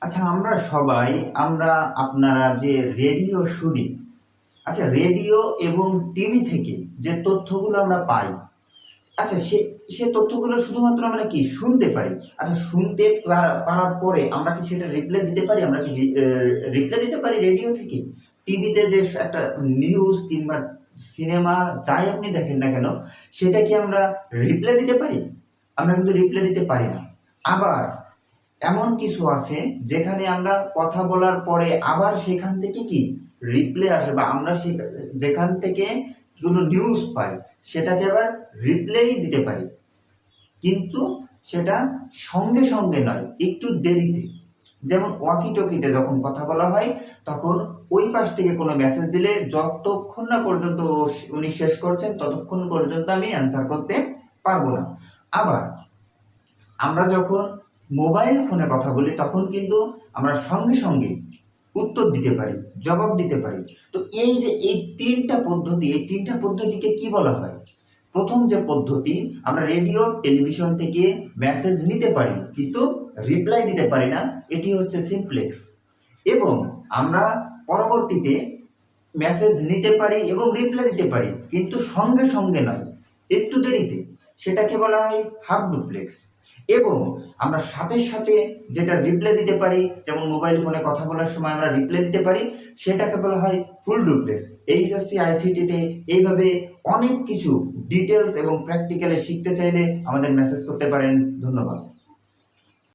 আচ্ছা, আমরা আপনারা যে রেডিও শুনি, আচ্ছা রেডিও এবং টিভি থেকে যে তথ্যগুলো আমরা পাই, আচ্ছা সে তথ্যগুলো শুধুমাত্র আমরা কি শুনতে পারি। আচ্ছা শুনতে পারার পরে আমরা কি সেটা রিপ্লাই দিতে পারি? আমরা কি রিপ্লাই দিতে পারি রেডিও থেকে? টিভিতে যে একটা নিউজ কিংবা সিনেমা যাই আপনি দেখেন না কেন, সেটা কি আমরা রিপ্লাই দিতে পারি? আমরা কিন্তু রিপ্লাই দিতে পারি না। আবার এমন কিছু আছে যেখানে আমরা কথা বলার পরে আবার সেখান থেকে কি রিপ্লে আসে, বা আমরা যেখান থেকে কোনো নিউজ পাই সেটাকে আবার রিপ্লাই দিতে পারি, কিন্তু সেটা সঙ্গে সঙ্গে নয়, একটু দেরিতে। যেমন ওয়াকি টকিতে যখন কথা বলা হয়, তখন ওই পাশ থেকে কোনো মেসেজ দিলে যতক্ষণ না পর্যন্ত উনি শেষ করছেন ততক্ষণ পর্যন্ত আমি অ্যান্সার করতে পারবো না। আবার আমরা যখন মোবাইল ফোনে কথা বলি তখন কিন্তু আমরা সঙ্গে সঙ্গে উত্তর দিতে পারি, জবাব দিতে পারি। তো এই যে এই তিনটা পদ্ধতিকে কি বলা হয়? প্রথম যে পদ্ধতি, আমরা রেডিও টেলিভিশন থেকে মেসেজ নিতে পারি কিন্তু রিপ্লাই দিতে পারি না, এটি হচ্ছে সিমপ্লেক্স। এবং আমরা পরবর্তীতে মেসেজ নিতে পারি এবং রিপ্লাই দিতে পারি কিন্তু সঙ্গে সঙ্গে নয়, একটু দেরিতে, সেটাকে বলা হয় হাফ ডুপ্লেক্স। এবং আমরা সাথে সাথে যেটা রিপ্লাই দিতে পারি, যেমন মোবাইল ফোনে কথা বলার সময় আমরা রিপ্লাই দিতে পারি, সেটাকে বলা হয় ফুল ডুপ্লেক্স। এইচএসসি আইসিটিতে এইভাবে অনেক কিছু ডিটেলস এবং প্র্যাকটিক্যালে শিখতে চাইলে আমাদের মেসেজ করতে পারেন। ধন্যবাদ।